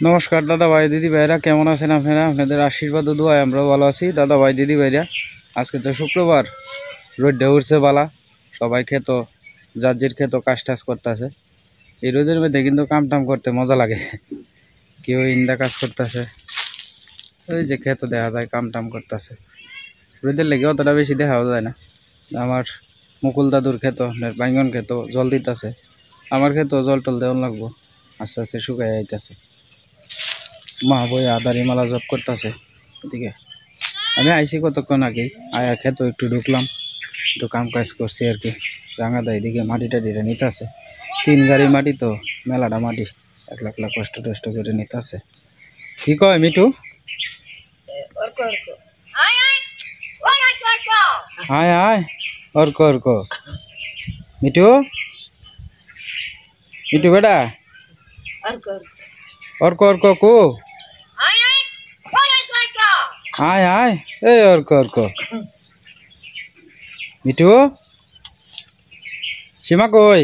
নমস্কার দাদা ভাই দিদি ভাইরা, কেমন আছেন আপনারা? আপনাদের আশীর্বাদ ও দোয়ায় আমরাও ভালো আছি। দাদা ভাই দিদি ভাইরা, আজকে তো শুক্রবার, রোদে উঠছে বালা, সবাই খেতো যার খেতো কাজ টাজ করতেছে। এই রোদের মধ্যে কিন্তু কাম টাম করতে মজা লাগে। কেউ ইন্দা কাজ করতেছে, ওই যে খেতো দেখা যায় কাম টাম করতেছে। রোদের লেগে অতটা বেশি দেখাও যায় না। আমার মুকুল দাদুর খেতো, বাইঙ্গন খেতো জল দিতেছে, আমার খেতো জল টল দেওয়া লাগবো, আস্তে আস্তে শুকাই আইতেছে। মা বই আদারি মালা জব করতেছে এদিকে। আমি আইসি কতক্ষণ আগে, আয়া খেতো একটু ঢুকলাম, একটু কাম কাজ করছি আর কি। রাঙাদা এদিকে মাটি টাটিটা নিতেছে, 3 গাড়ি মাটি তো, মেলাটা মাটি, একলা একলা কষ্ট টষ্ট করে নিতেছে। কি কয় মিঠু? আয় আয় অর্ক অর্ক মিঠু, মিঠু বেটা অর্ক অর্ক কো আয় আয়, এই অর্ক অর্ক মিঠু। সীমা কই?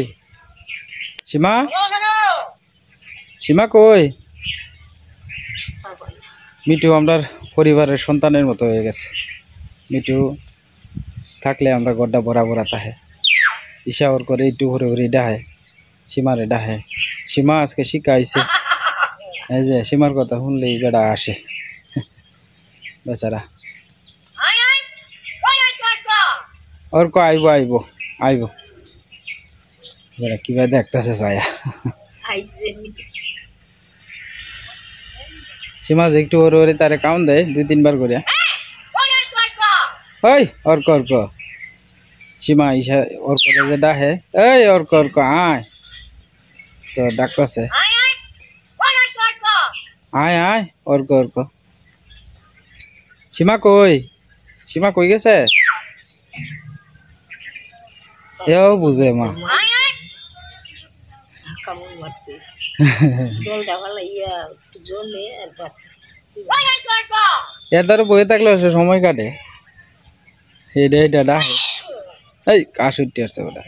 সীমা, সীমা কই? মিঠু আমরা পরিবারের সন্তানের মতো হয়ে গেছে। মিঠু থাকলে আমরা গড্ডা ভরা ভরা তাহে, ইশা ওর করে একটু ভরে ভরে ডাহে, সীমারে ডাহে। সীমা আজকে শিখাইছে, এই যে সীমার কথা শুনলেই বেড়া আসে বেচারা। অর্ক আইব আইব আইব, বেড়া কিবা দেখতেছে ছায়া। সীমা যে একটু ওরে ওরে তারে কাউন্ট দেয় 2-3 বার করে। ওই অর্ক অর্ক, সীমা ইশা অর্ক যে ডাহে, এই অর্ক অর্ক আয়, তো ডাকতেছে আয় আয় অর্ক অর্ক। সীমা কই? সীমা কই গেছে? এও বুঝে মা। এর দ্বারা বয়ে থাকলে সময় কাটে। এটা এটা ডাহে, এই কাশ উঠতে আসছে ওটা,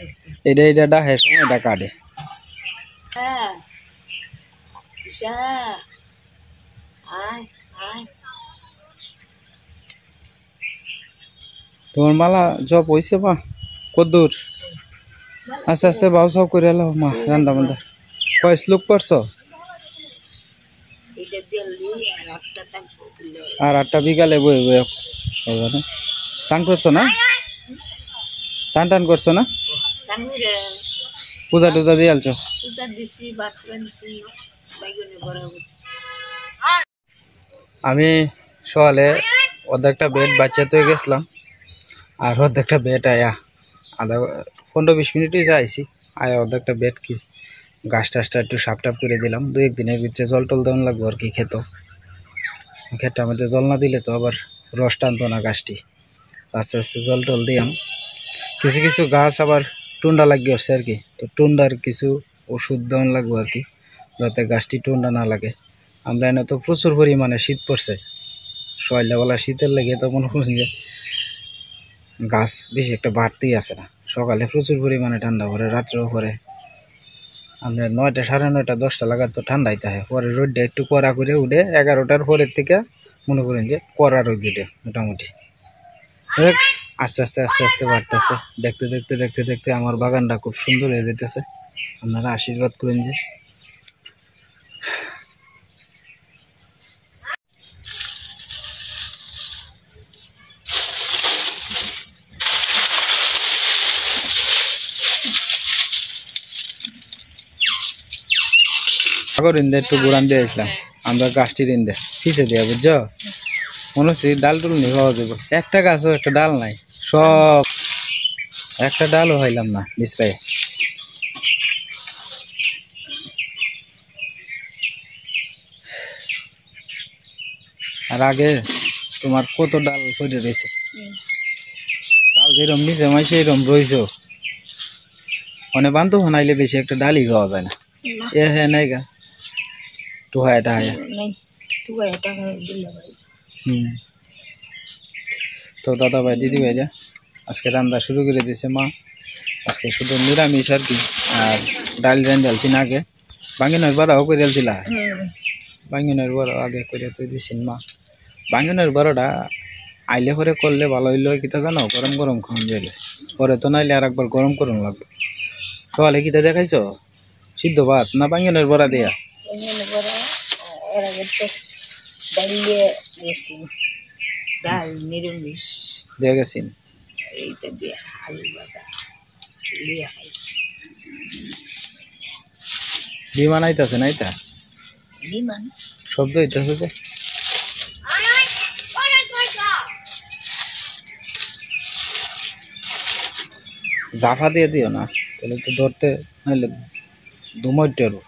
এটা এটা ডাহে সময়টা কাটে। তোমার মালা জব হয়েছে মা? কদ্দুর? আস্তে আস্তে বাউ সব করে এলো মা, রান্না বান্না কয় শ্লোক পড়ছো? আর 8টা বিকালে বই বই চান করছো না? চান টান করছো না? পূজা টুজা দিয়ে আলছো? আমি সকালে অর্ধেকটা বেড বাচ্চাতে গেছিলাম, আর অর্ধেকটা বেড আয়া 15-20 মিনিটই যাইছি। আয়া অর্ধেকটা বেড কি গাছ টাছটা একটু সাপ টাপ করে দিলাম। 2-1 দিনের ভিতরে জল টল দেওয়া লাগবো আর কি। ক্ষেতটার মধ্যে জল না দিলে তো আবার রস টানতো না গাছটি। আস্তে আস্তে জল টল দিলাম। কিছু কিছু গাছ আবার টুন্ডা লাগিয়ে আসছে আর কি, তো টুন্ডার কিছু ওষুধ দেওয়া লাগবো আর কি, যাতে গাছটি টুন্ডা না লাগে। আমরা এনে তো প্রচুর পরিমাণে শীত পড়ছে, সকালবেলা শীতের লেগে তো মনে করুন যে গাছ বেশি একটা বাড়তেই আছে না। সকালে প্রচুর পরিমাণে ঠান্ডা পড়ে, রাত্রেও পরে আপনার 9টা 9:30 10টা লাগার তো ঠান্ডাই থাকে। পরে রোদটা একটু কড়া করে উঠে 11টার পরের থেকে মনে করেন যে কড়া রোদ উঠে মোটামুটি। আস্তে আস্তে আস্তে আস্তে বাড়তেছে। দেখতে দেখতে দেখতে দেখতে আমার বাগানটা খুব সুন্দর হয়ে যেতেছে। আপনারা আশীর্বাদ করেন যে। রিন্দে একটু গোড়ান দিয়েছিলাম আমরা, গাছটি রিন্দে ফিসে দিয়া বুঝছো, মনে হচ্ছে ডাল টুল নিয়ে পাওয়া যাবে। একটা গাছও একটা ডাল নাই, সব একটা ডালও হইলাম না বিশ্রায়। আর আগে তোমার কত ডাল পড়ে রয়েছে, ডাল যেরকম নিচে মাই সেরকম রয়েছে। মানে বান্ধব বানাইলে বেশি একটা ডালই পাওয়া যায় না। এ হ্যাঁ নাই গা টুহায়াটা হায়া। তো দাদা ভাই দিদি ভাই যা আজকে রান্না শুরু করে দিয়েছে মা। আজকে শুধু নিরামিষ আর কি, আর ডাল রান ঢালছি না, আগে ভাঙি নয় বাড়াও করে ঢালছিলা, বাঙ্গনের বড় আগে করে তুই দিছিন মা বাঙ্গনের বড়টা আইলে পরে করলে ভালো হইলো কিতা জানো গরম গরম খাওয়ান যাইলে পরে তো নাইলে আর একবার গরম করুন লাগবে সকালে কিতা দেখাইছো সিদ্ধ ভাত না বাঙ্গনের বড়া দেয়া ডাল নিরামিষ দিয়ে গেছিন এইটা দিয়ে আলু ভাজা লিয়া খাইছি বিমান আইতাছে না এটা বিমান শব্দ হইতাছে যে জাফা দিয়ে দিও না তাহলে তো ধরতে নাইলে ধুমইটারও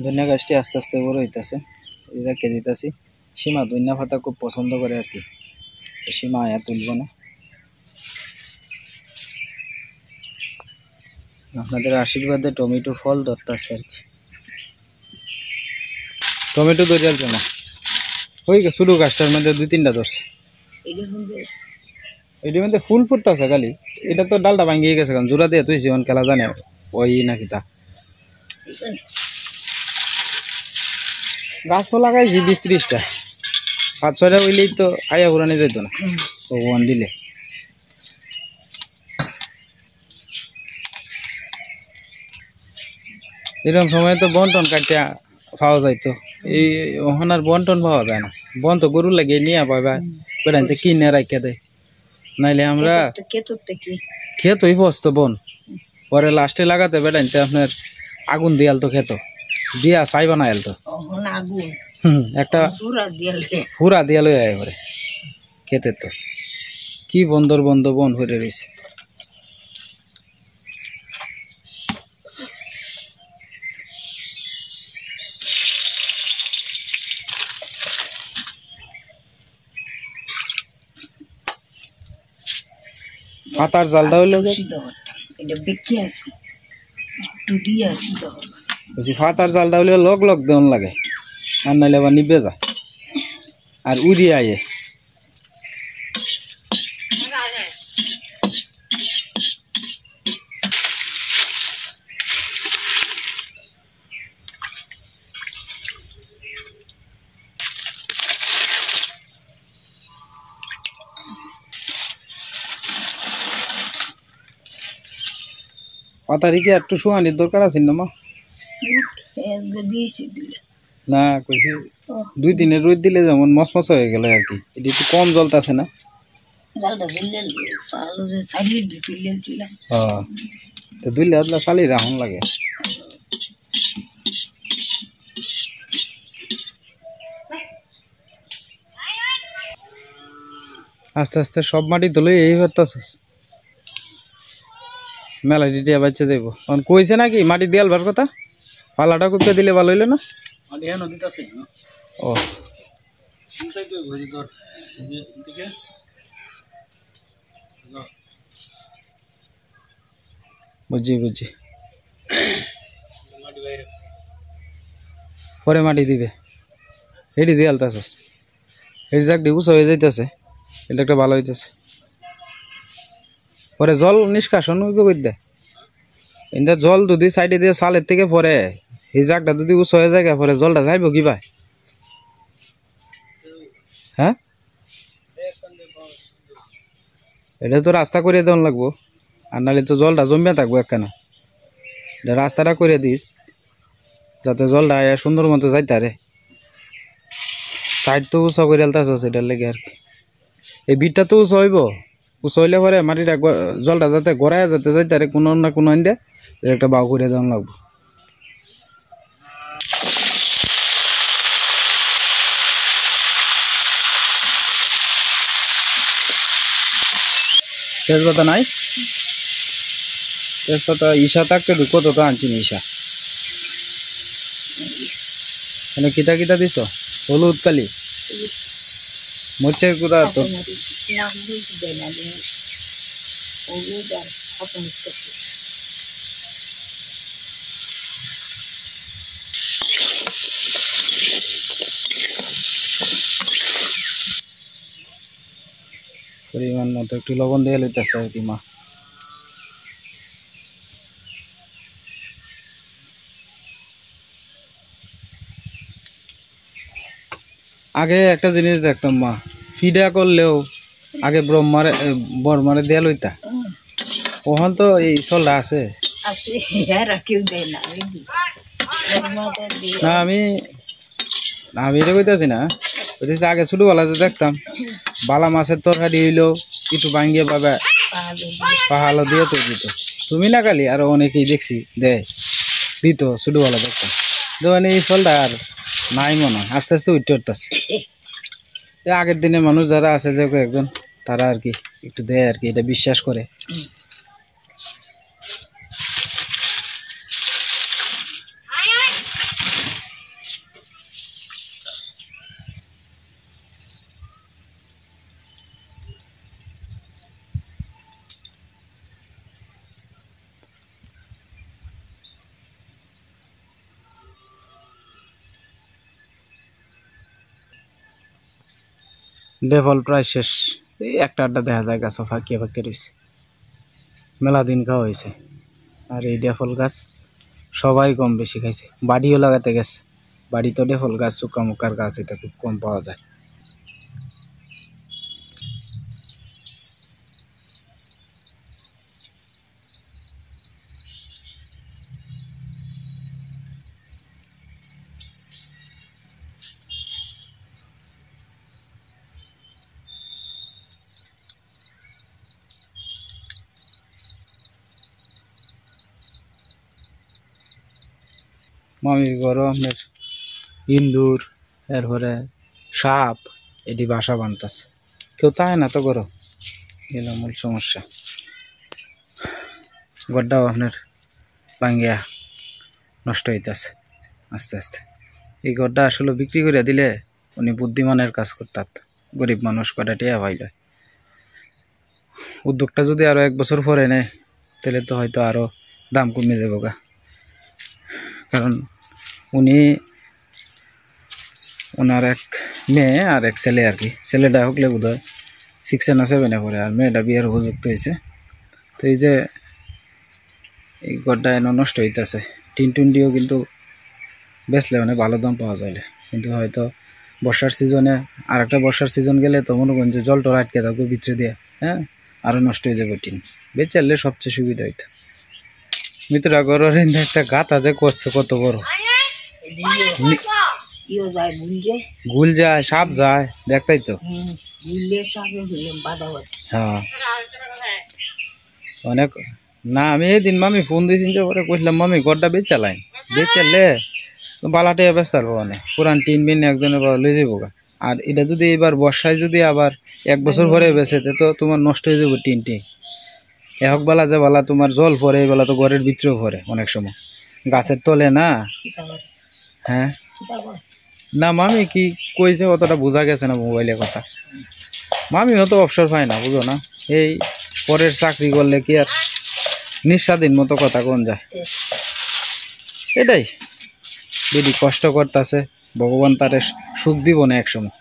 ধনিয়া গাছটি আস্তে আস্তে বড় হইতাছে এটা কে দিতেছি সীমা ধনিয়া পাতা খুব পছন্দ করে আর কি তো সীমা আয়া তুলব না আপনাদের আশীর্বাদে টমেটো ফল ধরতেছে আর কি টমেটো ধরিয়াল না ওই শুরু গাছটার মধ্যে 2-3টা ধরছে এটার মধ্যে ফুল ফুটতেছে খালি এটা তো ডালটা ভাঙিয়ে গেছে কারণ জোড়া দিয়ে তুই জীবন খেলা জানে ওই নাকি তা গাছ তো লাগাইছি 20-30টা 5-6টা হইলেই তো আয়া পুরানি যেত না ভগবান দিলে এরকম সময় তো বন্টন কাটিয়া পাওয়া যাইতো এই ওখান আর বন্টন পাওয়া যায় না বন তো গরু লাগিয়ে নিয়ে পাবা বেড়াইতে কিনে রাখে দেয় নাইলে আমরা খেতই বসতো বন পরে লাস্টে লাগাতে বেড়াইতে আপনার আগুন দিয়াল তো খেত দিয়া ছাই বানাইল তো একটা পুরা দিয়া লই আয় পরে খেতে তো কি বন্দর বন্ধ বন হয়ে রয়েছে পাতার জালটা হইলো ফাতার জালটা হইলে লগ লগ দেন লাগে আর নাইলে আবার নিবে যা আর উড়িয়ে আয়ে পাতারি কি একটু শুয়ানির দরকার আছে না মা না কইছি 2 দিনের রোদ দিলে যেমন মসমস হয়ে গেল আর কি এটা একটু কম জ্বলতেছে না হ্যাঁ তো দুইলে আদলা চালি রাখুন লাগে আস্তে আস্তে সব মাটি ধুলে এই হতাছিস মেলা ডিটিয়া বাচ্চা যাইব কারণ কইছে নাকি মাটি দিয়ালবার কথা পালাটা কুপে দিলে ভালো হইলো না ও বুঝছি বুঝছি পরে মাটি দিবে এটি দিয়ে আলতাছিস এই যাক ডিবুস হয়ে যাইতেছে এটা একটা ভালো হইতেছে পরে জল নিষ্কাশন হইবে কই দে এটা জল যদি সাইডে দিয়ে সালের থেকে পরে এই জায়গাটা যদি উঁচু হয়ে যায় পরে জলটা যাইব কি ভাই হ্যাঁ এটা তো রাস্তা করে দেওয়া লাগবো আর নাহলে তো জলটা জমিয়া থাকবো একখানা এটা রাস্তাটা করে দিস যাতে জলটা সুন্দর মতো যাইতে রে সাইড তো উঁচু করে আলতাছ এটার লেগে আর কি এই বিটটা তো উঁচু হইব উঁচু হইলে পরে মাটিটা জলটা যাতে গড়ায় যাতে যাইতে রে কোনো না কোনো আইন দিয়ে একটা বাউ করে দেওয়া লাগবো তেজপাতা নাই তেজপাতা ঈশা থাকতে কত তো আনছি ঈশা এখানে কিতা কিতা দিছ হলুদ কালি মরচের গুঁড়া তো পরিমাণ মতো একটু লবণ দিয়ে লইতেছে আর কি মা আগে একটা জিনিস দেখতাম মা, ফিডা করলেও আগে বরমারে দেয়া লইতা। ওখান তো এই চলটা আছে আছে এরা কেউ দেয় না না। আমি এটা কইতাছি না, কইতেছি আগে ছোটবেলা যে দেখতাম বালা মাছের তরকারি হইলো একটু ভাঙ্গিয়ে পাবে পাহাড় দিয়ে তো দিত। তুমি না খালি আরো অনেকেই দেখছি দেয় দিত, ছোটবেলা দেখতাম। মানে এই চলটা আর নাই মনে হয়, আস্তে আস্তে উঠতে উঠতেছে। আগের দিনে মানুষ যারা আছে যে কয়েকজন তারা আর কি একটু দেয় আর কি, এটা বিশ্বাস করে। ডেফল প্রায় শেষ, এই একটা আড্ডা দেখা যায় গাছও ফাঁকিয়ে ফাঁকিয়ে রয়েছে, মেলা দিন খাওয়া হয়েছে। আর এই ডেফল গাছ সবাই কম বেশি খাইছে, বাড়িও লাগাতে গেছে। বাড়ি তো ডেফল গাছ চুক্কা মুক্কার গাছ এটা খুব কম পাওয়া যায়। মামির ঘরও আপনার ইন্দুর, এরপরে সাপ, এটি বাসা বানতেছে, কেউ তাই না তো করো, এগুলো মূল সমস্যা। গড়টাও আপনার ভাঙ্গিয়া নষ্ট হইতেছে আস্তে আস্তে। এই গড়টা আসলে বিক্রি করে দিলে উনি বুদ্ধিমানের কাজ করতাম, গরিব মানুষ কটা টিয়া ভাইল। উদ্যোগটা যদি আরো 1 বছর পরে নেয় তাহলে তো হয়তো আরো দাম কমে যাবো গা। কারণ উনি ওনার এক মেয়ে আর এক ছেলে আর কি, ছেলেটা হকলে বোধ হয় 6 না 7 পরে, আর মেয়েটা বিয়ের উপযুক্ত হয়েছে। তো এই যে এই গড়টা এনে নষ্ট হইতেছে, টিন দিয়েও কিন্তু বেচলে মানে ভালো দাম পাওয়া যায়, কিন্তু হয়তো বর্ষার সিজনে আর একটা বর্ষার সিজন গেলে তো মনে করেন যে জলটা আটকে থাকবে ভিতরে দিয়ে, হ্যাঁ আরো নষ্ট হয়ে যাবে টিন। বেচারলে সবচেয়ে সুবিধা হইতো। মিত্রা গড়ের একটা গাথা যে করছে কত বড়, গুল যায় সাপ যায় দেখতাই তো। হ্যাঁ অনেক না, আমি এদিন মামি ফোন দিয়েছি যে পরে কইলাম মামি গড়টা বেচালাই, বেচালে বালাটে ব্যস্ত পারবো মানে পুরান টিন বিন একজনের লয়ে যাবো গা। আর এটা যদি এবার বর্ষায় যদি আবার 1 বছর পরে বেছে তো তোমার নষ্ট হয়ে যাবো টিনটি। এক বেলা যে বেলা তোমার জল পরে এই বেলা তো ঘরের ভিতরেও পরে অনেক সময়, গাছের তলে না। হ্যাঁ না মামি কি কইছে অতটা বোঝা গেছে না মোবাইলের কথা, মামি অত অবসর পায় না বুঝো না। এই পরের চাকরি করলে কি আর নিঃস্বাধীন মতো কথা কোন যায়, এটাই বেশি কষ্ট করতেছে, ভগবান তারে সুখ দিব না এক সময়।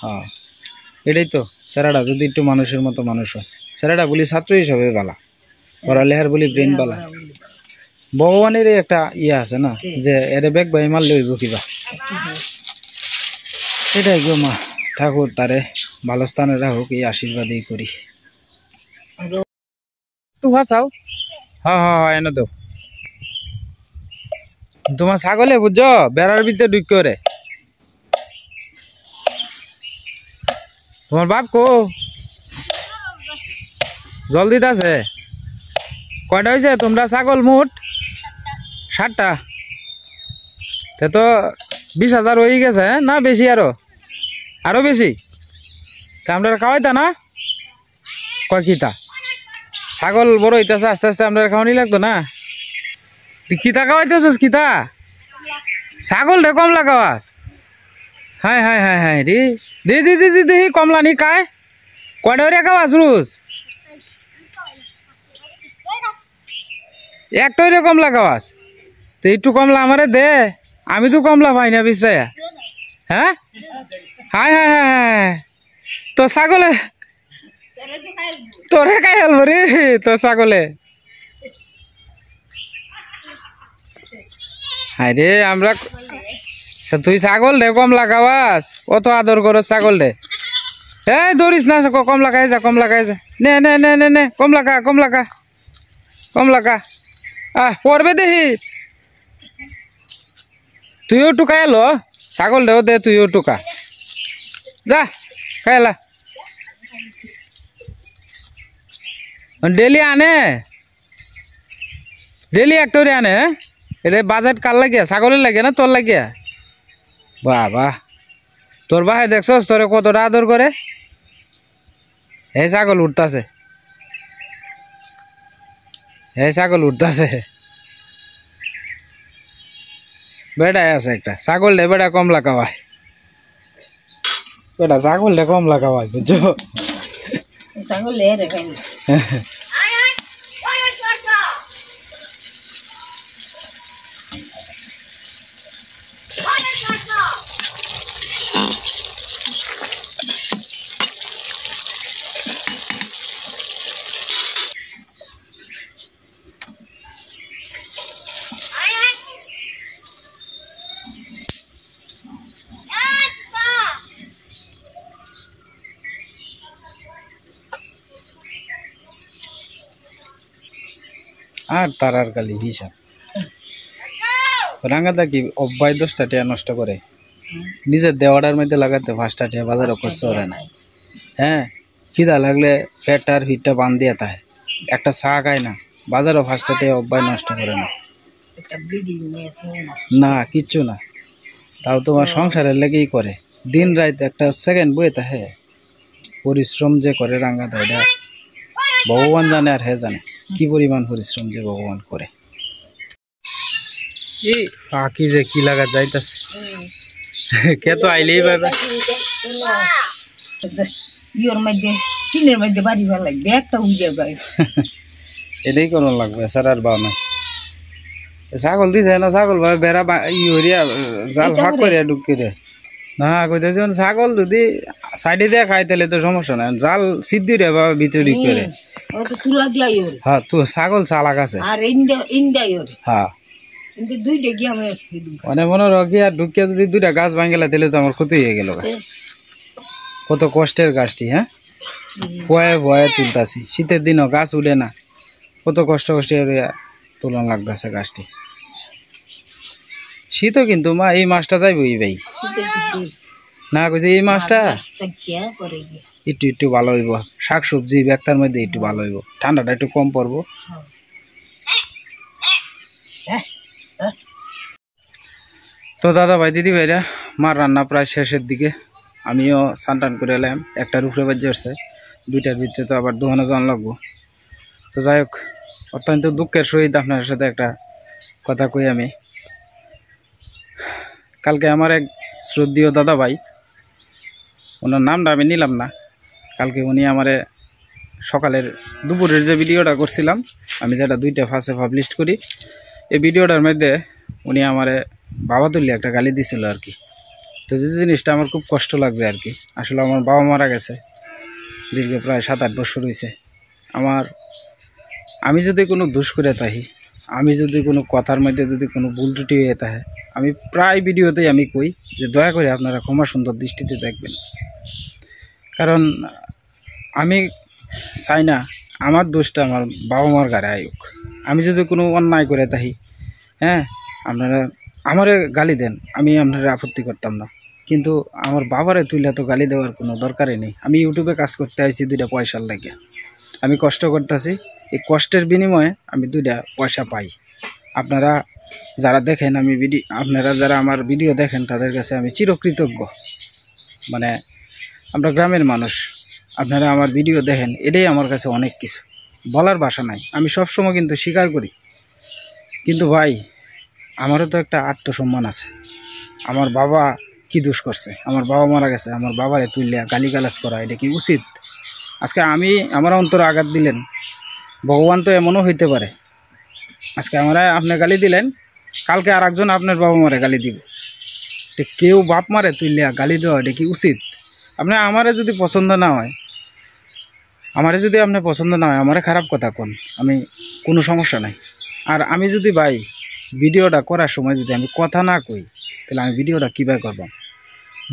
হ্যাঁ এটাই তো, স্যারাটা যদি একটু মানুষের মতো মানুষ হয়, স্যারাটা বলি ছাত্র হিসাবে বালা, পড়ালেখার বলি ব্রেন বালা। ভগবানের একটা ইয়ে আছে না যে এর বেগ ভাই মারলে হইব কিবা, এটাই গো মা। ঠাকুর তারে ভালো স্থানে রাখুক, এই আশীর্বাদই করি। একটু ভাসাও, হ্যাঁ হ্যাঁ হ্যাঁ এনে দাও। তোমার ছাগলে বুঝছো বেড়ার ভিতরে ঢুক করে, তোমার বাপ কো জল দিতে আছে? কয়টা হয়েছে তোমরা ছাগল মোট? 7টা। তো 20,000 হয়ে গেছে না বেশি, আরো বেশি? তা আমরা খাওয়াইতা না কয় কিতা? ছাগল বড় হইতেছে আস্তে আস্তে, আমরা খাওয়ানি লাগতো না? কিতা খাওয়াইতেছিস কিতা? ছাগল রে কমলা খাওয়াস? হ্যাঁ হ্যাঁ হ্যাঁ হ্যাঁ রে, দি দি দি দি দি কমলা নি খায়? কয়টা করে খাওয়াস রোজ? একটা করে কমলা খাওয়াস? তো একটু কমলা আমারে দে, আমি তো কমলা পাই না বিছরাইয়া। হ্যাঁ হ্যাঁ হ্যাঁ হ্যাঁ হ্যাঁ, তো ছাগলে তোরে খাই ফেলবো রে, তো ছাগলে। আরে আমরা তুই ছাগল দে কমলা খাওয়াস কত আদর করো ছাগল দে এই ধরিস না কমলা খাই যা কমলা খাই যা নে নে নে নে নে কমলা খা কমলা খা কমলা খা পড়বে দেখিস তুইও টুকা এলো ছাগল দেও দে তুইও টুকা যা খাইলা ডেলি আনে ডেলি একটা আনে এটা বাজেট কার লাগিয়া ছাগলের লাগে না তোর লাগিয়া বাহ বাহ তোর বাহে দেখছস তোরে কতটা আদর করে এই ছাগল উঠতাছে এই ছাগল উঠতাছে বেড়ায় আছে একটা ছাগল দে বেড়া কমলা খাওয়ায় বেটা ছাগল দে কমলা খাওয়ায় বুঝছো ছাগল লে রে খাই আর তারার কালি হিসাব রাঙ্গাদা কি অব্বাই 10টা টাকা নষ্ট করে নিজের দেওয়াটার মধ্যে লাগাতে 5টা টাকা বাজারে কষ্ট করে না হ্যাঁ খিদা লাগলে পেটার হিটটা বান দিয়ে তাই একটা চা খায় না বাজারে 5টা টাকা অব্বাই নষ্ট করে না না কিচ্ছু না তাও তোমার সংসারের লেগেই করে দিন রাত একটা সেকেন্ড বয়ে তাহে পরিশ্রম যে করে রাঙ্গাদা এটা ভগবান জানে আর হে জানে কি পরিমাণ পরিশ্রম যে ভগবান করে এই ফাঁকি যে কি লাগা যাইতাছে কে তো আইলেই পাবে ইয়োর মধ্যে টিনের মধ্যে বাড়ি ভালো লাগবে একটা উজে গায়ে এটাই করুন লাগবে স্যার আর বাও না ছাগল দিছে না ছাগল ভাই বেড়া ইউরিয়া জাল ফাঁক করে ঢুকি রে না কইতেছে ছাগল যদি সাইডে দিয়ে খাই তাহলে তো সমস্যা নাই জাল সিদ্ধি রে বাবা ভিতরে ঢুকে রে তুলা দিয়া হ্যাঁ তো ছাগল চালাক আছে আর ইন্দা হ্যাঁ কিন্তু দুইটা গিয়ে আমি আসছি মানে মনে রকি আর ঢুকিয়া যদি 2টা গাছ ভাঙিলা তাহলে তো আমার ক্ষতি হয়ে গেল কত কষ্টের গাছটি হ্যাঁ ভয়ে ভয়ে তুলতাছি শীতের দিনও গাছ উঠে না কত কষ্ট তুলন লাগতেছে গাছটি শীতও কিন্তু মা এই মাছটা যাইব এই ভাই না কইছে এই মাছটা একটু একটু ভালো হইব শাক সবজি ব্যাগটার মধ্যে একটু ভালো হইব ঠান্ডাটা একটু কম পড়বো তো দাদা ভাই দিদি ভাইরা মার রান্না প্রায় শেষের দিকে আমিও স্নান টান করে এলাম একটার উপরে বাজে আসছে 2টার ভিতরে তো আবার দোকানে যাওয়া লাগবো তো যাই হোক অত্যন্ত দুঃখের সহিত আপনার সাথে একটা কথা কই আমি কালকে আমার এক শ্রদ্ধেয় দাদা ভাই ওনার নামটা আমি নিলাম না কালকে উনি আমারে সকালের দুপুরের যে ভিডিওটা করছিলাম আমি যেটা 2টা ফার্স্টে পাবলিশ করি এই ভিডিওটার মধ্যে উনি আমারে বাবা তুলি একটা গালি দিছিল আর কি তো যে জিনিসটা আমার খুব কষ্ট লাগছে আর কি আসলে আমার বাবা মারা গেছে দীর্ঘ প্রায় 7-8 বছর হয়েছে আমি যদি কোনো দোষ করে থাকি আমি যদি কোনো কথার মধ্যে যদি কোনো ভুল ত্রুটি হয়ে থাকে আমি প্রায় ভিডিওতেই আমি কই যে দয়া করে আপনারা ক্ষমা সুন্দর দৃষ্টিতে দেখবেন কারণ আমি চাই না আমার দোষটা আমার বাবা মার গায়ে আয়ুক আমি যদি কোনো অন্যায় করে থাকি হ্যাঁ আপনারা আমারে গালি দেন আমি আপনারা আপত্তি করতাম না কিন্তু আমার বাবারে তুইলা তো গালি দেওয়ার কোনো দরকারই নেই আমি ইউটিউবে কাজ করতে আইছি 2টা পয়সার লাগে আমি কষ্ট করতেছি এই কষ্টের বিনিময়ে আমি 2টা পয়সা পাই আপনারা যারা দেখেন আপনারা যারা আমার ভিডিও দেখেন তাদের কাছে আমি চিরকৃতজ্ঞ মানে আমরা গ্রামের মানুষ আপনারা আমার ভিডিও দেখেন এটাই আমার কাছে অনেক কিছু বলার ভাষা নাই আমি সবসময় কিন্তু স্বীকার করি কিন্তু ভাই আমারও তো একটা আত্মসম্মান আছে আমার বাবা কি দোষ করছে আমার বাবা মারা গেছে আমার বাবারে তুললিয়া গালিগালাজ করা এটা কি উচিত আজকে আমি আমার অন্তরে আঘাত দিলেন ভগবান তো এমনও হইতে পারে আজকে আপনি গালি দিলেন কালকে আর একজন আপনার বাবা মারে গালি দিব তো কেউ বাপ মারে তুললিয়া গালি দেওয়া এটা কি উচিত আপনি আমারে যদি পছন্দ না হয় আমারে খারাপ কথা কোন আমি কোনো সমস্যা নাই আর আমি যদি ভাই ভিডিওটা করার সময় যদি আমি কথা না কই তাহলে আমি ভিডিওটা কীভাবে করব?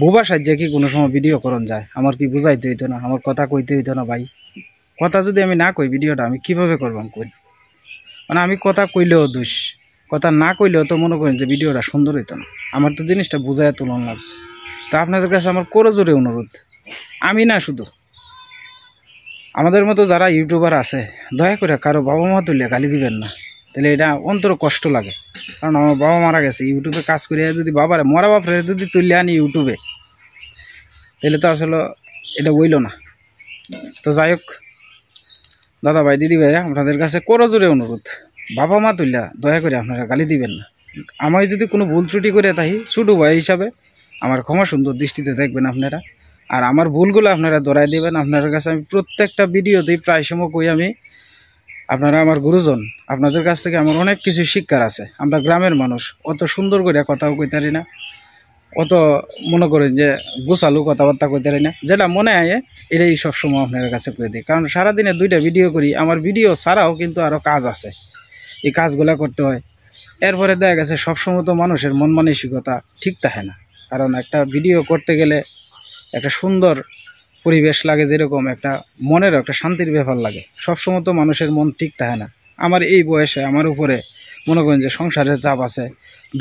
বোবা সাহায্যে কি কোনো সময় ভিডিও করন যায়? আমার কি বুঝাইতে হইতো না? আমার কথা কইতে হইতো না ভাই? কথা যদি আমি না কই ভিডিওটা আমি কিভাবে করবাম কই? মানে আমি কথা কইলেও দোষ, কথা না কইলেও তো মনে করেন যে ভিডিওটা সুন্দর হইতো না। আমার তো জিনিসটা বুঝাইয়া তুলন লাগবে। তা আপনাদের কাছে আমার করজোরে অনুরোধ, আমি না শুধু আমাদের মতো যারা ইউটিউবার আছে, দয়া করে কারো বাবা মা তুলে গালি দিবেন না। তাহলে এটা অন্তর কষ্ট লাগে, কারণ আমার বাবা মারা গেছে। ইউটিউবে কাজ করে যদি বাবারে মরা বাপরে যদি তুলে আনি ইউটিউবে, তাহলে তো আসলে এটা বইল না। তো যাই হোক দাদা ভাই দিদি ভাইরা, আপনাদের কাছে করজোরে অনুরোধ, বাবা মা তুললা দয়া করে আপনারা গালি দিবেন না। আমি যদি কোনো ভুল ত্রুটি করে থাকি ছোটো ভাই হিসাবে আমার ক্ষমা সুন্দর দৃষ্টিতে দেখবেন আপনারা। আর আমার ভুলগুলো আপনারা ধরাই দেবেন। আপনাদের কাছে আমি প্রত্যেকটা ভিডিওতেই প্রায় সময় কই আমি, আপনারা আমার গুরুজন, আপনাদের কাছ থেকে আমার অনেক কিছু শিক্ষার আছে। আমরা গ্রামের মানুষ, অত সুন্দর করে কথাও কইতে পারি না, অত মনে করেন যে গোছালু কথাবার্তা কইতে পারি না। যেটা মনে আয় এটাই সবসময় আপনাদের কাছে করে দিই, কারণ সারাদিনে 2টা ভিডিও করি। আমার ভিডিও ছাড়াও কিন্তু আরও কাজ আছে, এই কাজগুলো করতে হয়। এরপরে দেখা গেছে সবসময় তো মানুষের মন মানসিকতা ঠিক থাকে না, কারণ একটা ভিডিও করতে গেলে একটা সুন্দর পরিবেশ লাগে, যেরকম একটা মনেরও একটা শান্তির ব্যাপার লাগে। সবসময় তো মানুষের মন ঠিক থাকে না। আমার এই বয়সে আমার উপরে মনে করেন যে সংসারের চাপ আছে,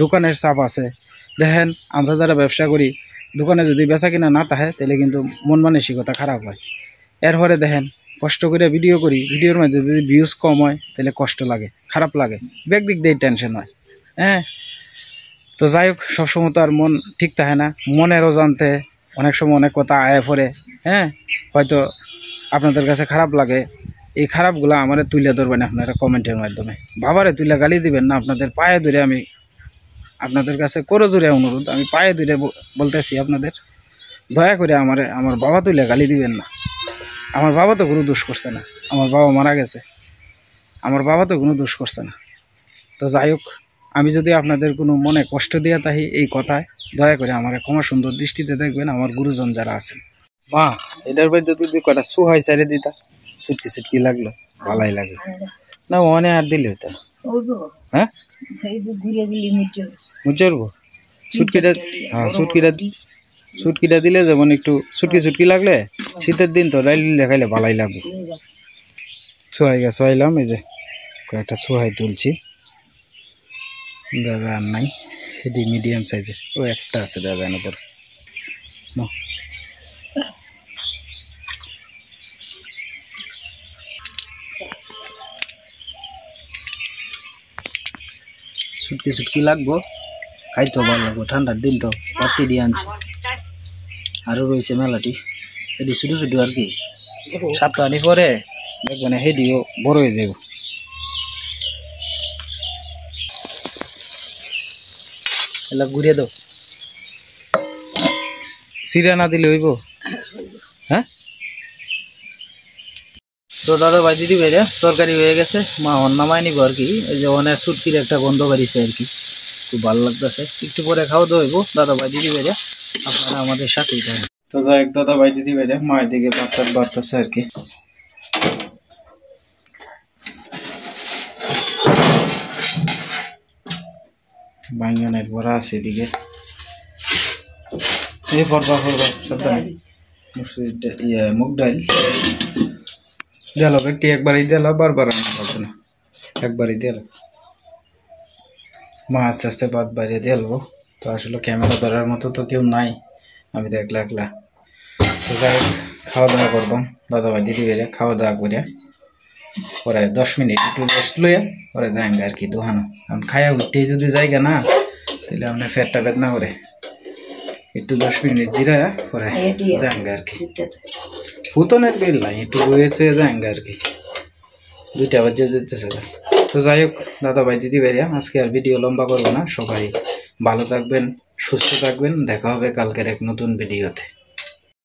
দোকানের চাপ আছে। দেখেন আমরা যারা ব্যবসা করি, দোকানে যদি বেচা কিনা না থাকে তাহলে কিন্তু মন মানসিকতা খারাপ হয়। এরপরে দেখেন কষ্ট করে ভিডিও করি, ভিডিওর মধ্যে যদি ভিউজ কম হয় তাহলে কষ্ট লাগে, খারাপ লাগে, ব্যাকদিক দিয়ে টেনশন হয়। হ্যাঁ, তো যাই হোক সবসময় তো আর মন ঠিক থাকে না, মনেরও জানতে অনেক সময় অনেক কথা আয়া পড়ে। হ্যাঁ, হয়তো আপনাদের কাছে খারাপ লাগে, এই খারাপগুলো আমারে তুলে ধরবেন আপনারা কমেন্টের মাধ্যমে। বাবারে তুলে গালি দিবেন না, আপনাদের পায়ে ধরে আমি আপনাদের কাছে করজোরে অনুরোধ, আমি পায়ে ধরে বলতেছি আপনাদের, দয়া করে আমার বাবা তুলে গালি দিবেন না। আমার বাবা তো কোনো দোষ করছে না, আমার বাবা মারা গেছে, আমার বাবা তো কোনো দোষ করছে না। তো যাই হোক, আমি যদি আপনাদের কোনো মনে কষ্ট দিয়ে থাকি এই কথায়, দয়া করে আমার ক্ষমা সুন্দর দৃষ্টিতে দেখবেন আমার গুরুজন যারা আছেন। মা এটার মধ্যে যদি কটা সুহাই সাইডে দিতা, সুটকি সুটকি লাগলো, ভালাই লাগলো না, মনে আর দিলে হতো না। হ্যাঁ মুচরবো সুটকিটা, হ্যাঁ সুটকিটা দিলে যেমন একটু সুটকি সুটকি লাগলে, শীতের দিন তো ডাইল দেখাইলে ভালাই লাগবে। সোহাই গা সোহাইলাম, এই যে কয়েকটা সোহাই তুলছি। দাদা আর নাই, এটি মিডিয়াম সাইজের, ও একটা আছে দাদা এর উপর। সুটকি সুটকি লাগবো, খাইতেও ভালো লাগবো, ঠান্ডার দিন তো বাতি দিয়ে আনছি। আরও রয়েছে মেলাটি, এটি ছোটো ছোটো আর কি, সপ্তাহটি পরে দেখবেন হেডিও বড় হয়ে যাব। এলা ঘুরিয়ে দাও, সিরা না দিলে হইব। হ্যাঁ, তো দাদা ভাই দিদি ভাইরা তরকারি হয়ে গেছে, মা নামাই নিব আর কি। এই যে অনেক সুটকির একটা গন্ধ বাড়িছে আর কি, খুব ভালো লাগতেছে। একটু পরে খাওয়া দাওয়া হইব। দাদা ভাই দিদি ভাইরা আপনারা আমাদের সাথেই থাকেন। তো যাই হোক দাদা ভাই দিদি ভাইরা মায়ের দিকে বাচ্চার বাড়তেছে আর কি। বাইঙ্গনের বড়া আছে এদিকে, এই ফরবা সাবধানে মুগ ডাল দিয়ালো, একটি একবারই দিয়ালো, বারবার আনা পারবে না, একবারই দিয়ালো। মা আস্তে আস্তে বাদ বাইরে দিয়ালো। তো আসলে ক্যামেরা ধরার মতো তো কেউ নাই, আমি তো একলা একলা। তো যাই হোক খাওয়া দাওয়া করবাম, দাদা ভাই দিদি ভাইরা খাওয়া দাওয়া করে পরে 10 মিনিট একটু রেস্ট লইয়া পরে যাইঙ্গা আর কি দোহানো। কারণ খায়া উঠতে যদি জায়গা না, তাহলে আপনার পেটটা বেদনা করে। একটু 10 মিনিট জিরা পরে যাইঙ্গা আর কি, ফুতনের বেল নাই, একটু বয়েছে যাইঙ্গা আর কি, 2টা বাজে যেতেছে। তো যাই হোক দাদা ভাই দিদি ভাইরা আজকে আর ভিডিও লম্বা করবো না, সবাই ভালো থাকবেন, সুস্থ থাকবেন, দেখা হবে কালকের এক নতুন ভিডিওতে।